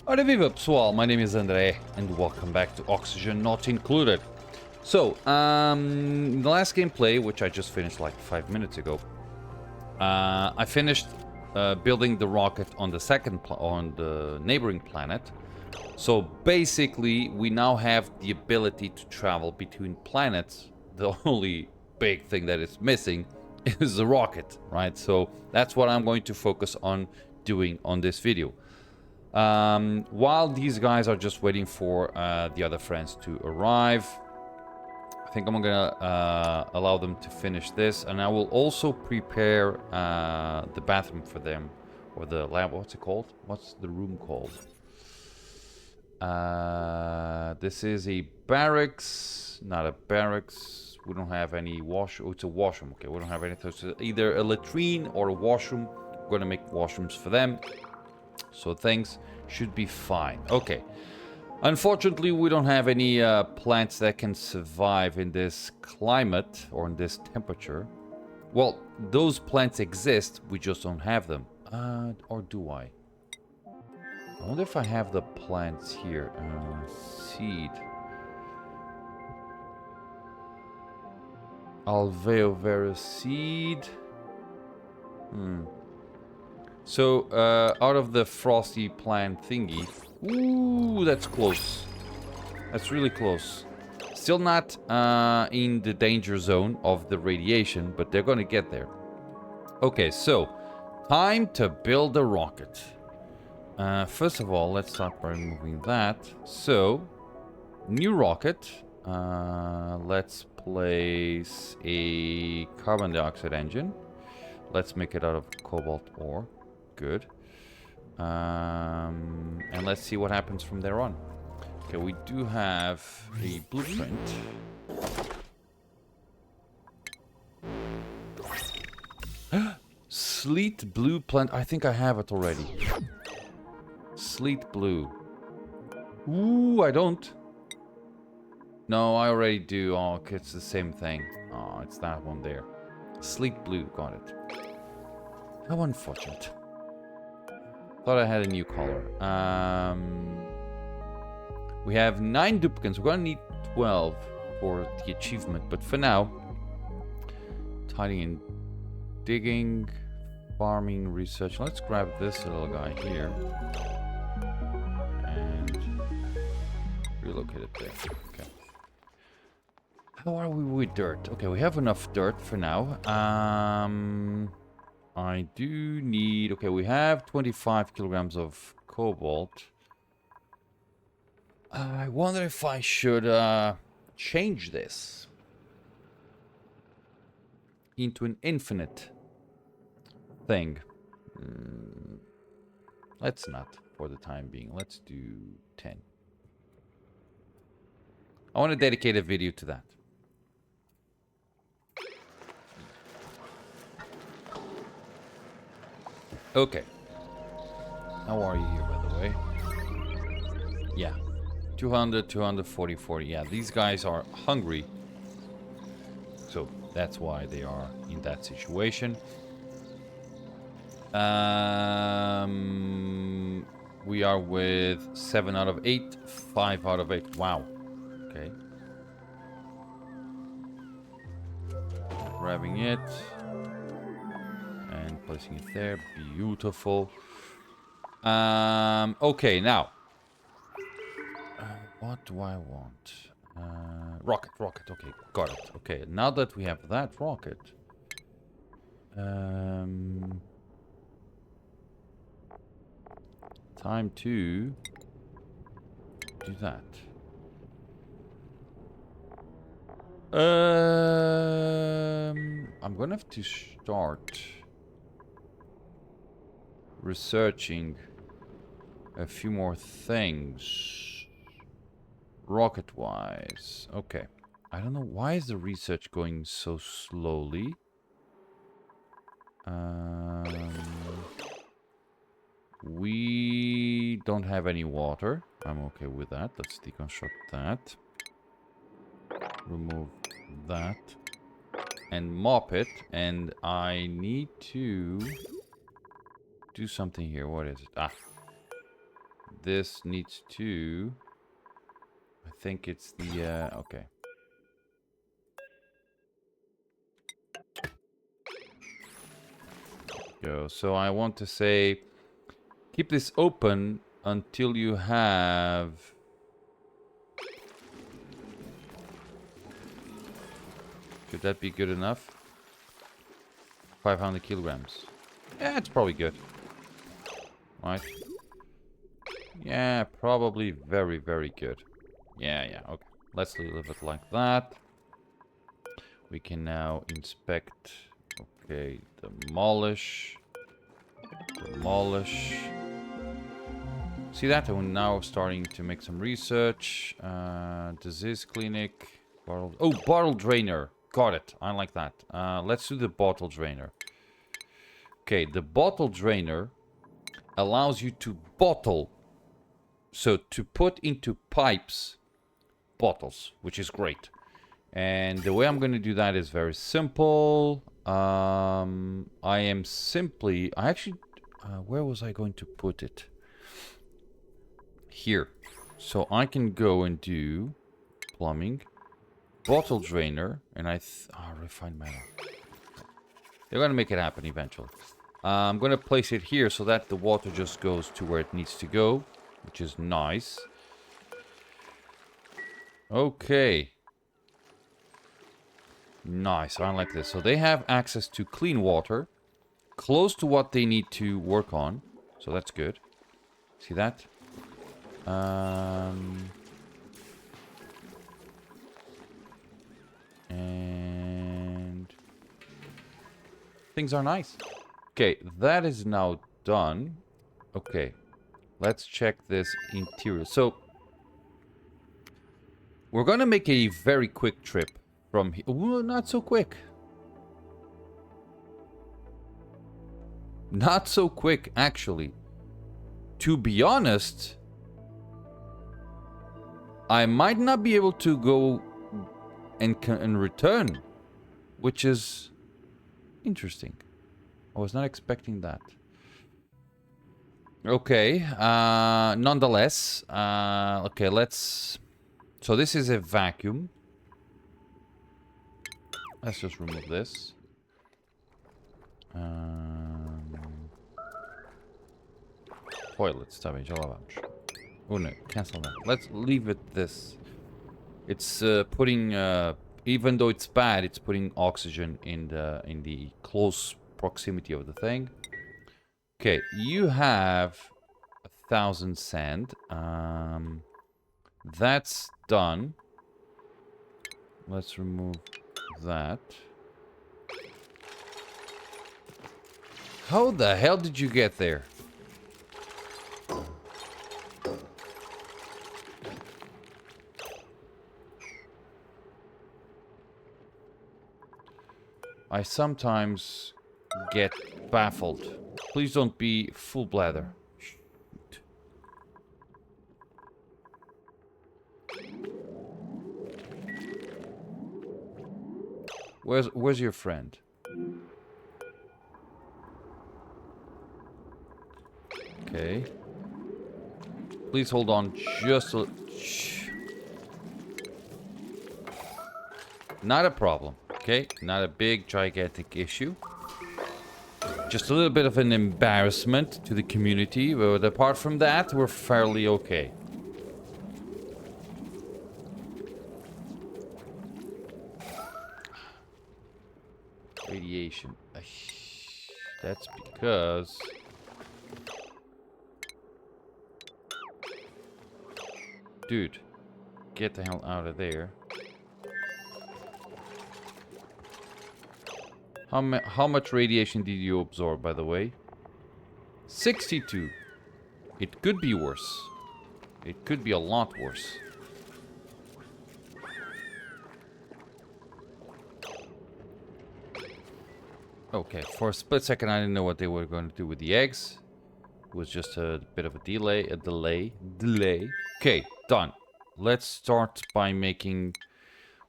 Ora viva pessoal, my name is André and welcome back to Oxygen Not Included. So, the last gameplay, which I just finished like 5 minutes ago, I finished building the rocket on the on the neighboring planet. So basically, we now have the ability to travel between planets. The only big thing that is missing is the rocket, right? So that's what I'm going to focus on doing on this video. While these guys are just waiting for the other friends to arrive, I think I'm gonna allow them to finish this, and I will also prepare the bathroom for them, or the lab. What's it called? What's the room called? This is a barracks, not a barracks. We don't have any wash. Oh, it's a washroom. Okay, we don't have anything. So either a latrine or a washroom. We're gonna make washrooms for them. So things should be fine. Okay. Unfortunately, we don't have any plants that can survive in this climate or in this temperature. Well, those plants exist, we just don't have them. Or do I? I wonder if I have the plants here. Seed. Alveo vera seed. So, out of the frosty plant thingy. Ooh, that's close. That's really close. Still not in the danger zone of the radiation, but they're gonna get there. Okay, so time to build a rocket. First of all, let's start by removing that. So, new rocket. Let's place a carbon dioxide engine. Let's make it out of cobalt ore. Good. And let's see what happens from there on. Okay, we do have a blueprint. Sleet blue plant. I think I have it already. Sleet blue. Ooh, I don't. No, I already do. Oh, okay, it's the same thing. Oh, it's that one there. Sleet blue, got it. How unfortunate. Thought I had a new color. We have 9 duplicates. We're gonna need 12 for the achievement, but for now, tidying and digging, farming, research. Let's grab this little guy here and relocate it there. Okay. How are we with dirt? Okay, we have enough dirt for now. I do need... Okay, we have 25 kilograms of cobalt. I wonder if I should change this into an infinite thing. Let's not for the time being. Let's do 10. I want to dedicate a video to that. Okay. How are you here, by the way? Yeah. 200, 240, 40. Yeah, these guys are hungry. So that's why they are in that situation. We are with 7 out of 8, 5 out of 8. Wow. Okay. Grabbing it. And placing it there. Beautiful. Okay, now. What do I want? Rocket. Okay, got it. Okay, now that we have that rocket. Time to do that. I'm gonna have to start researching a few more things. Rocket-wise. Okay. I don't know. Why is the research going so slowly? We don't have any water. I'm okay with that. Let's deconstruct that. Remove that. And mop it. And I need to do something here. What is it? Ah. this needs to... I think it's the... okay. Go. So I want to say... Keep this open until you have... Should that be good enough? 500 kilograms. Yeah, it's probably good. Right? Yeah, probably very, very good. Yeah, okay. Let's leave it like that. We can now inspect. Okay, demolish. Demolish. See that? We're now starting to make some research. Disease clinic. Bottle. Oh, bottle drainer. Got it. I like that. Let's do the bottle drainer. Okay, the bottle drainer allows you to bottle. So to put into pipes bottles, which is great. And the way I'm going to do that is very simple. I actually, where was I going to put it? Here. So I can go and do plumbing, bottle drainer, and refined metal. They're going to make it happen eventually. I'm going to place it here so that the water just goes to where it needs to go, which is nice. Okay. Nice, I like this. So they have access to clean water, close to what they need to work on. So that's good. See that? And things are nice. Okay, that is now done. Okay, let's check this interior. So we're gonna make a very quick trip from here. Ooh, not so quick. Not so quick, actually. To be honest, I might not be able to go and return, which is interesting. I was not expecting that. Okay, nonetheless, okay, let's... So this is a vacuum. Let's just remove this. Toilets, tabii, jalabamış. Oh no, cancel that. Let's leave it this. It's putting, even though it's bad, it's putting oxygen in the close proximity of the thing. Okay, you have 1,000 sand. That's done. Let's remove that. How the hell did you get there? I sometimes get baffled. Please don't be full bladder. Shoot. Where's your friend? Okay. Please hold on just a... Shh. Not a problem. Okay, not a big, gigantic issue. Just a little bit of an embarrassment to the community, but apart from that, we're fairly okay. Radiation. That's because... Dude, get the hell out of there. How much radiation did you absorb, by the way? 62. It could be worse. It could be a lot worse. Okay, for a split second I didn't know what they were going to do with the eggs. It was just a bit of a delay. Okay, done. Let's start by making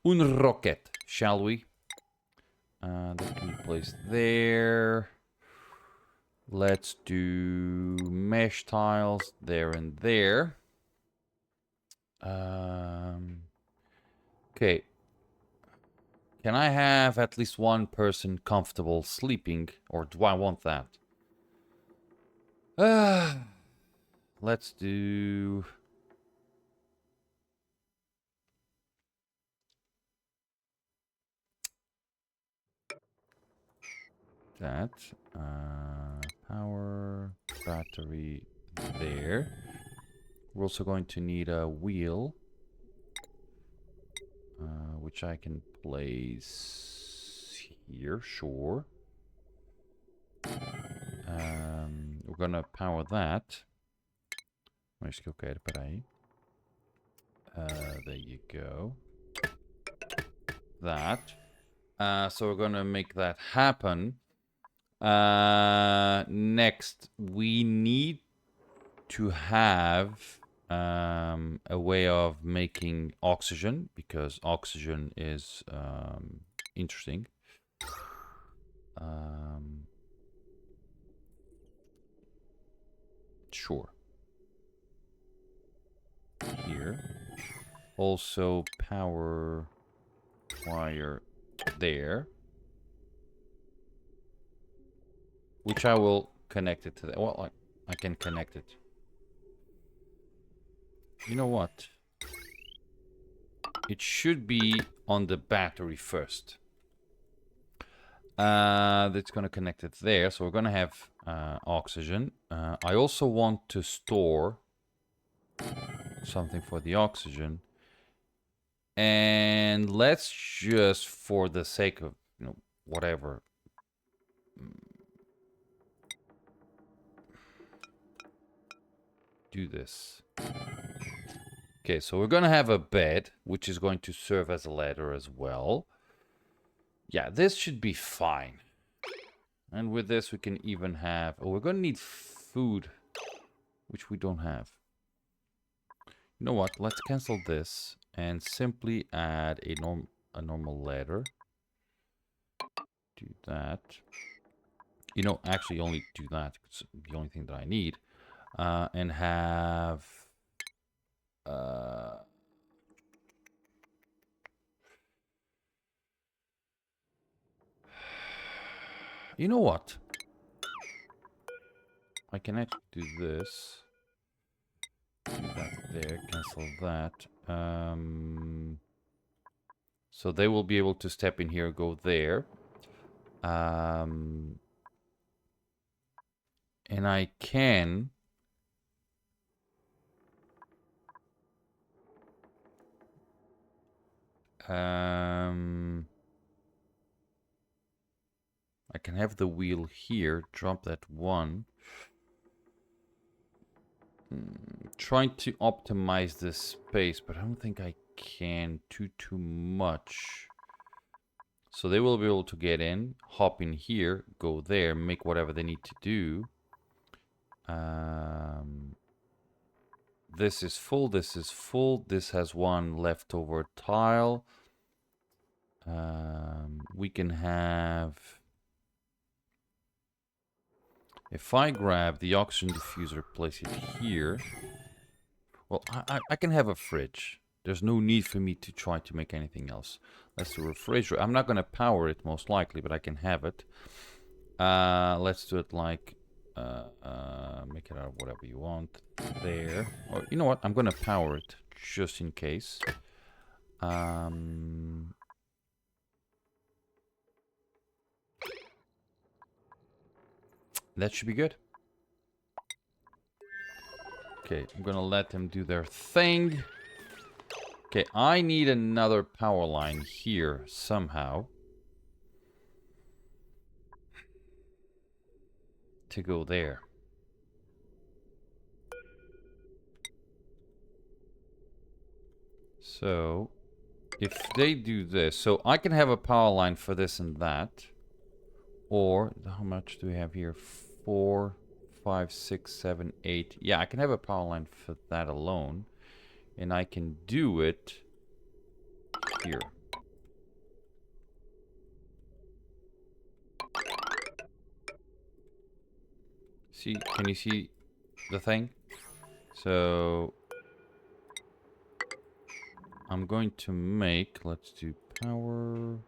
un rocket, shall we? That can be placed there. Let's do mesh tiles there and there. Okay. Can I have at least one person comfortable sleeping, or do I want that? Let's do... that. Power, battery there. We're also going to need a wheel, which I can place here, sure. We're gonna power that. Mas que eu quero, peraí. There you go. That. So we're gonna make that happen. Next, we need to have a way of making oxygen, because oxygen is interesting. Sure. Here. Also power wire there. Which I will connect it to that. Well, I can connect it. You know what? It should be on the battery first. That's going to connect it there. So we're going to have oxygen. I also want to store something for the oxygen. And let's just, for the sake of, you know, whatever. Do this. Okay, so we're going to have a bed, which is going to serve as a ladder as well. Yeah, this should be fine. And with this, we can even have... Oh, we're going to need food, which we don't have. You know what? Let's cancel this and simply add a normal ladder. Do that. You know, actually only do that. It's the only thing that I need. And have... you know what? I can actually do this. Do that there, cancel that. So they will be able to step in here, go there. And I can... I can have the wheel here, drop that one. Trying to optimize this space, but I don't think I can too much. So they will be able to get in, hop in here, go there, make whatever they need to do. This is full, this is full, this has one leftover tile. We can have... If I grab the oxygen diffuser, place it here... Well, I can have a fridge. There's no need for me to try to make anything else. Let's do a refrigerator. I'm not going to power it, most likely, but I can have it. Let's do it like... make it out of whatever you want. There. Or, you know what? I'm going to power it, just in case. That should be good. Okay, I'm gonna let them do their thing. Okay, I need another power line here somehow. To go there. So, if they do this, so I can have a power line for this and that. Or, how much do we have here? 4, 5, 6, 7, 8. Yeah, I can have a power line for that alone. And I can do it here. See, can you see the thing? So I'm going to make, let's do power,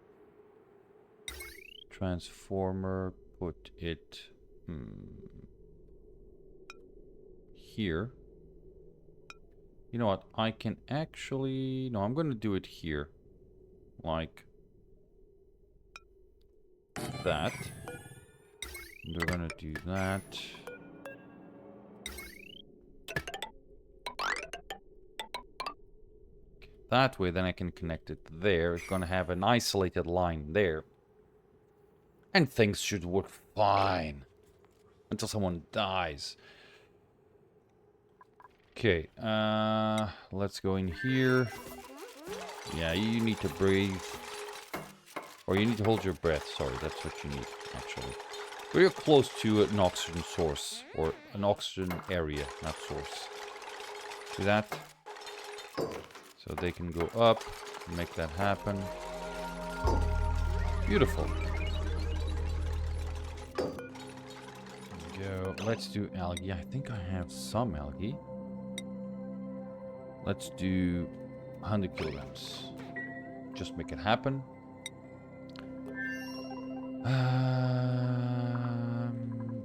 transformer, put it here. You know what? I can actually, no, I'm going to do it here. Like that. We're going to do that. That way, then I can connect it there. It's going to have an isolated line there. And things should work fine. Until someone dies. Okay, let's go in here. Yeah, you need to breathe. Or you need to hold your breath. Sorry, that's what you need, actually. But you're close to an oxygen source. Or an oxygen area, not source. See that? So they can go up, make that happen. Beautiful. Go. Let's do algae. I think I have some algae. Let's do 100 kilograms. Just make it happen.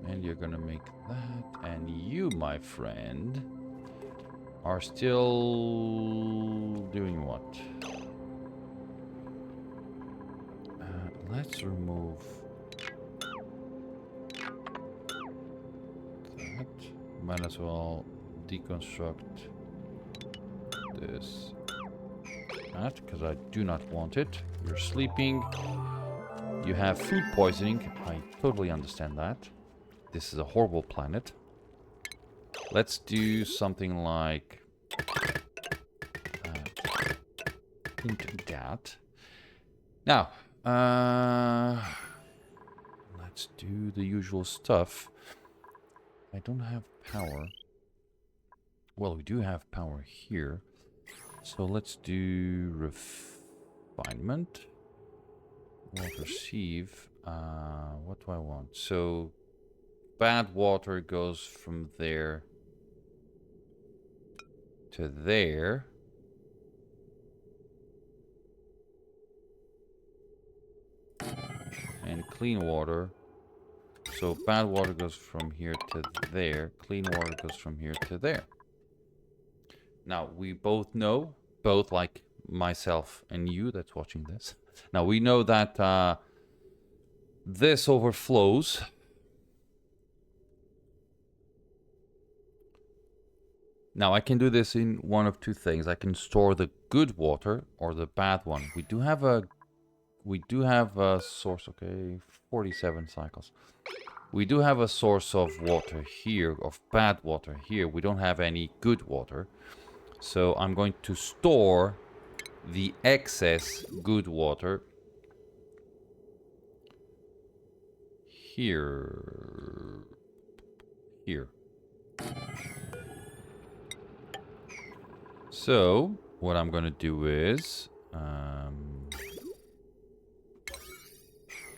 And you're gonna make that. And you, my friend, are still doing what? Let's remove that. Might as well deconstruct this. That, because I do not want it. You're sleeping. You have food poisoning. I totally understand that. This is a horrible planet. Let's do something like into that. Now, let's do the usual stuff. I don't have power. Well, we do have power here. So let's do refinement. Water sieve. What do I want? So bad water goes from there to there. And clean water. So bad water goes from here to there. Clean water goes from here to there. Now, we both know, both like myself and you that's watching this. Now, we know that this overflows. Now, I can do this in one of two things. I can store the good water or the bad one. We do have a source, okay, 47 cycles. We do have a source of water here, of bad water here. We don't have any good water. So I'm going to store the excess good water here. Here. So what I'm going to do is...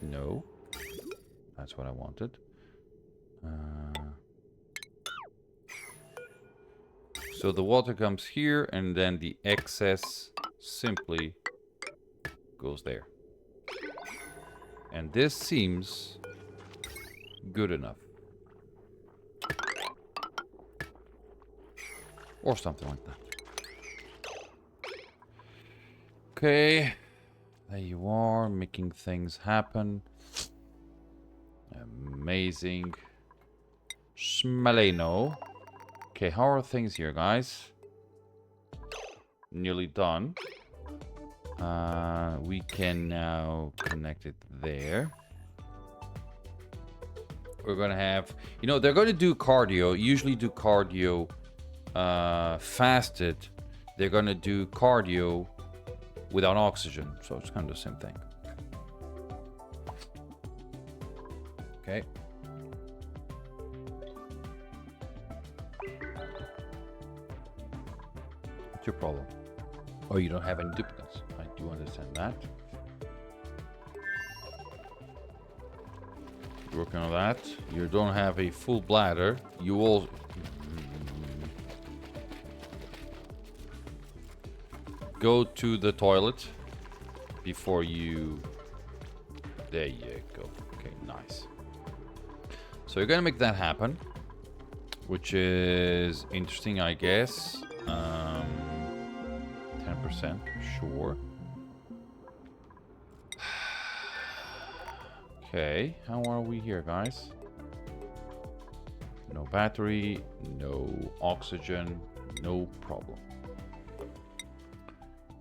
no. That's what I wanted. So the water comes here, and then the excess simply goes there. And this seems good enough. Or something like that. Okay. There you are, making things happen. Amazing. Smaleno. Okay, how are things here, guys? Nearly done. We can now connect it there. We're gonna have... You know, they're gonna do cardio. Usually do cardio fasted. They're gonna do cardio without oxygen. So it's kind of the same thing. Okay. What's your problem? Oh, you don't have any duplicates. I do understand that. working on that. You don't have a full bladder. You all... Go to the toilet before you... There you go. Okay, nice. So you're gonna make that happen, which is interesting, I guess. 10%, sure. Okay, how are we here, guys? No battery, no oxygen, no problem.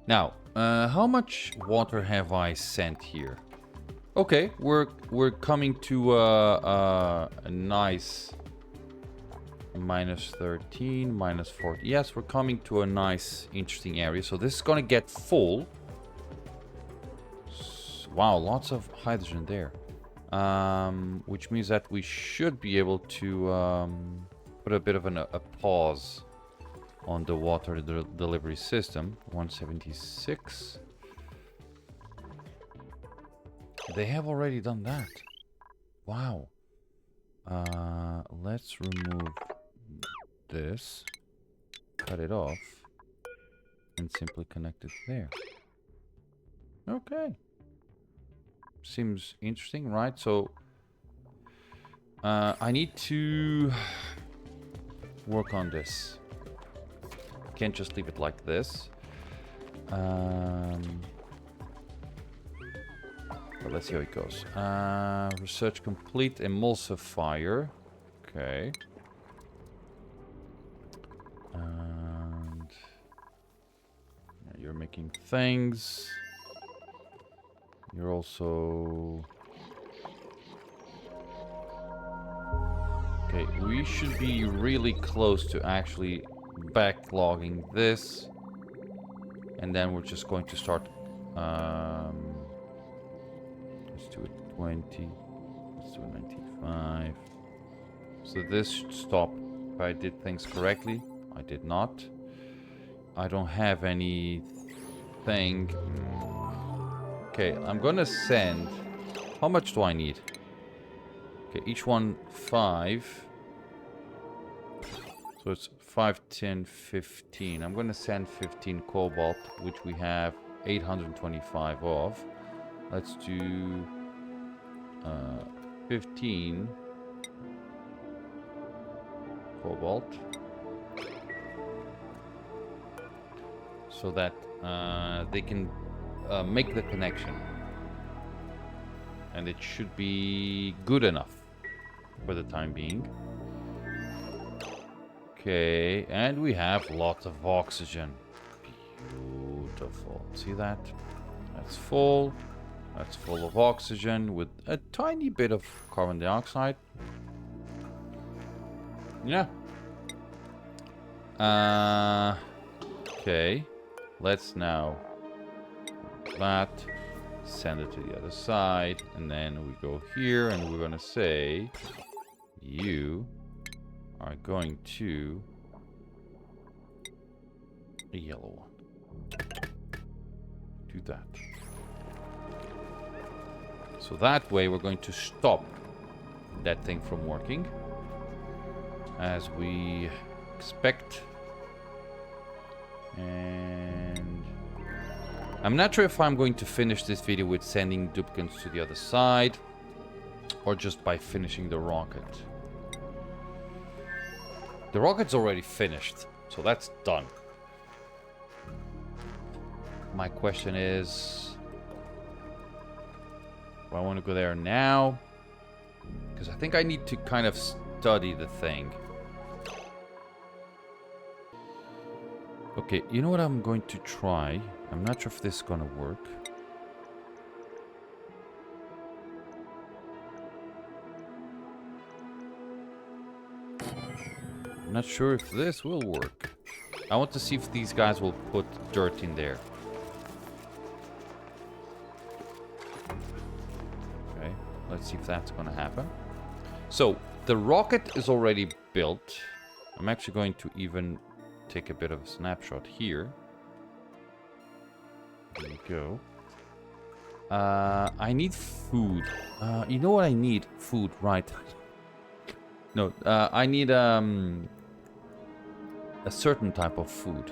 Now, how much water have I sent here? Okay, we're coming to a nice minus 13, minus 40. Yes, we're coming to a nice, interesting area. So this is gonna get full. Wow, lots of hydrogen there. Which means that we should be able to put a bit of a pause on the water delivery system. 176. They have already done that. Wow. Let's remove this, cut it off, and simply connect it there. Okay. Seems interesting, right? So I need to work on this. Can't just leave it like this. But let's see how it goes. Research complete. Emulsifier. Okay. And you're making things. You're also... Okay, we should be really close to actually backlogging this. And then we're just going to start... let's do it 20. Let's do it 95. So this should stop if I did things correctly. I did not. I don't have anything... Okay, I'm gonna send... How much do I need? Okay, each one 5. So it's 5, 10, 15. I'm gonna send 15 cobalt, which we have 825 of. Let's do 15 cobalt. So that they can make the connection. And it should be good enough for the time being. Okay, and we have lots of oxygen. Beautiful. See that? That's full. That's full of oxygen with a tiny bit of carbon dioxide. Yeah. Okay. Let's now that, send it to the other side, and then we go here and we're gonna say you are going to a yellow one. Do that. So that way we're going to stop that thing from working as we expect. And I'm not sure if I'm going to finish this video with sending duplicates to the other side or just by finishing the rocket. The rocket's already finished, so that's done. My question is, do I want to go there now? Because I think I need to kind of study the thing. Okay, you know what I'm going to try? I'm not sure if this is gonna work. I'm not sure if this will work. I want to see if these guys will put dirt in there. Okay, let's see if that's gonna happen. So, the rocket is already built. I'm actually going to even take a bit of a snapshot here. There you go. I need food. You know what I need? Food, right. No, I need a certain type of food.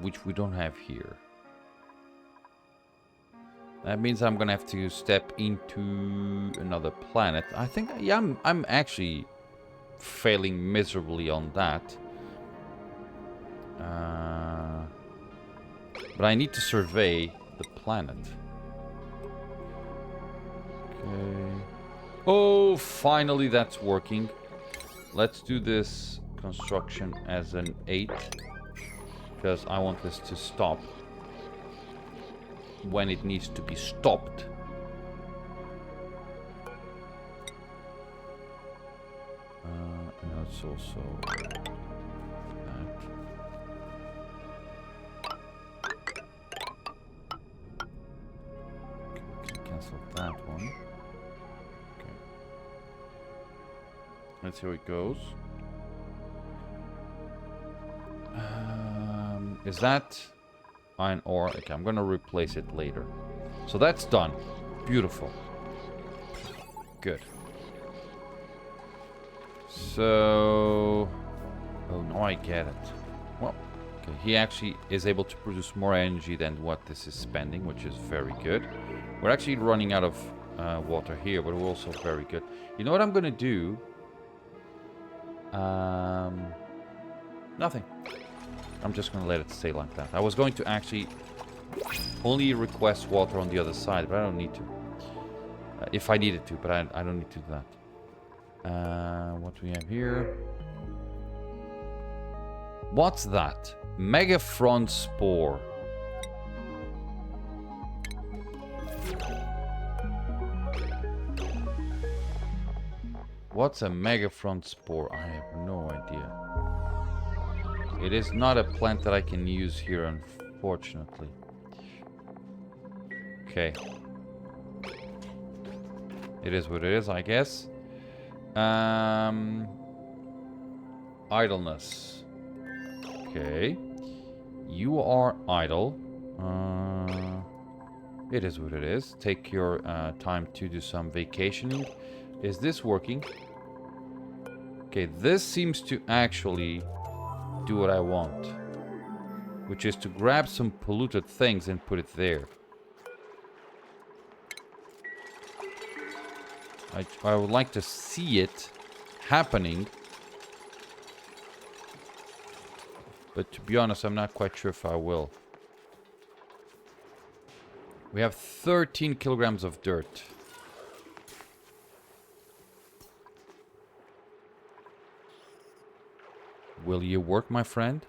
Which we don't have here. That means I'm gonna have to step into another planet. I think, yeah, I'm actually failing miserably on that. But I need to survey the planet. Okay. Oh, finally that's working. Let's do this construction as an 8. Because I want this to stop when it needs to be stopped. And it's also that. Cancel that one. Okay. Let's see how it goes. Is that iron ore? Okay, I'm gonna replace it later. So that's done. Beautiful. Good. So... Oh, no, I get it. Well, okay, he actually is able to produce more energy than what this is spending, which is very good. We're actually running out of water here, but we're also very good. You know what I'm gonna do? Nothing. I'm just gonna let it stay like that. I was going to actually only request water on the other side, but I don't need to. If I needed to, but I don't need to do that. What do we have here? What's that? Megafront Spore. What's a Megafront Spore? I have no idea. It is not a plant that I can use here, unfortunately. Okay. It is what it is, I guess. Idleness. Okay. You are idle. It is what it is. Take your time to do some vacationing. Is this working? Okay, this seems to actually do what I want, which is to grab some polluted things and put it there. I would like to see it happening, but to be honest, I'm not quite sure if I will. We have 13 kilograms of dirt. Will you work, my friend?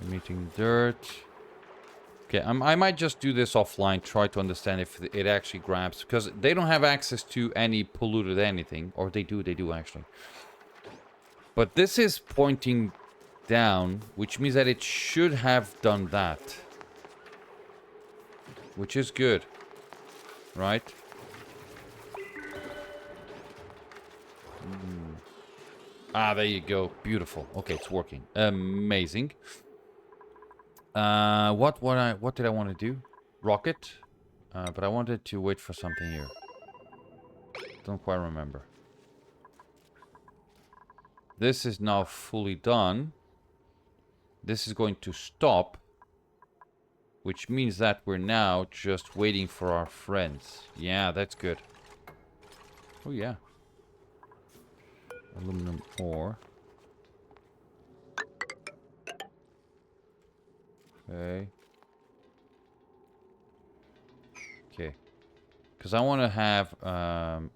Emitting dirt. Okay, I might just do this offline, try to understand if it actually grabs, because they don't have access to any polluted anything, or they do actually. But this is pointing down, which means that it should have done that. Which is good, right? Ah, there you go. Beautiful. Okay, it's working. Amazing. What did I want to do? Rocket? But I wanted to wait for something here. Don't quite remember. This is now fully done. This is going to stop. Which means that we're now just waiting for our friends. Yeah, that's good. Oh, yeah. Aluminum ore. Okay. Okay. Because I want to have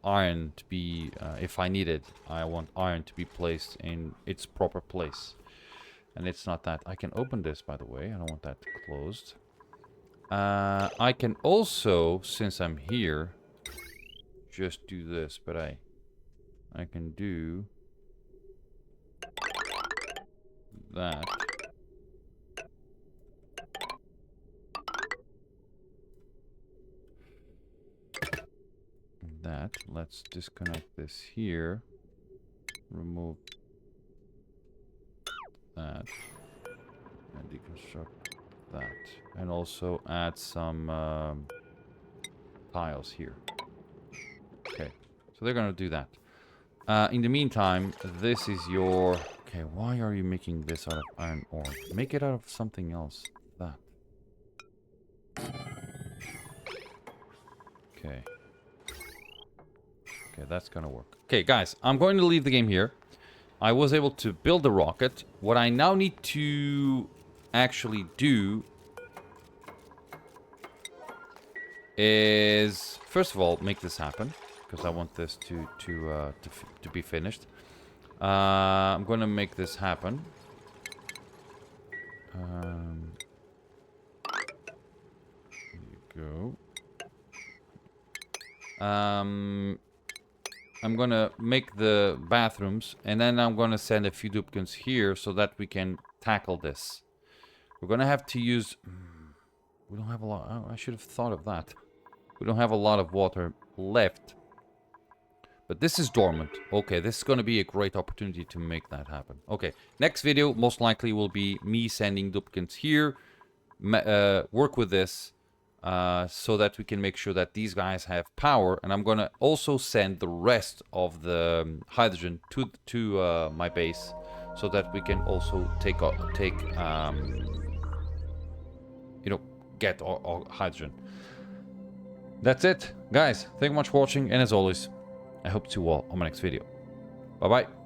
iron to be, if I need it, I want iron to be placed in its proper place. And it's not that. I can open this, by the way. I don't want that closed. I can also, since I'm here, just do this. But I can do that. That. Let's disconnect this here. Remove that. And deconstruct that. And also add some tiles here. Okay, so they're gonna do that. In the meantime, this is your... Okay, why are you making this out of iron ore? Make it out of something else. That. Okay. Okay, that's gonna work. Okay, guys, I'm going to leave the game here. I was able to build the rocket. What I now need to actually do is, first of all, make this happen, because I want this to be finished. I'm gonna make this happen. There you go. I'm gonna make the bathrooms, and then I'm gonna send a few duplicates here so that we can tackle this. We're gonna have to use... We don't have a lot... Oh, I should have thought of that. We don't have a lot of water left. But this is dormant. Okay, this is gonna be a great opportunity to make that happen. Okay, next video most likely will be me sending duplicates here. Work with this. So that we can make sure that these guys have power, and I'm gonna also send the rest of the hydrogen to my base, so that we can also you know, get our hydrogen. That's it, guys. Thank you much for watching, and as always, I hope to see you all on my next video. Bye bye.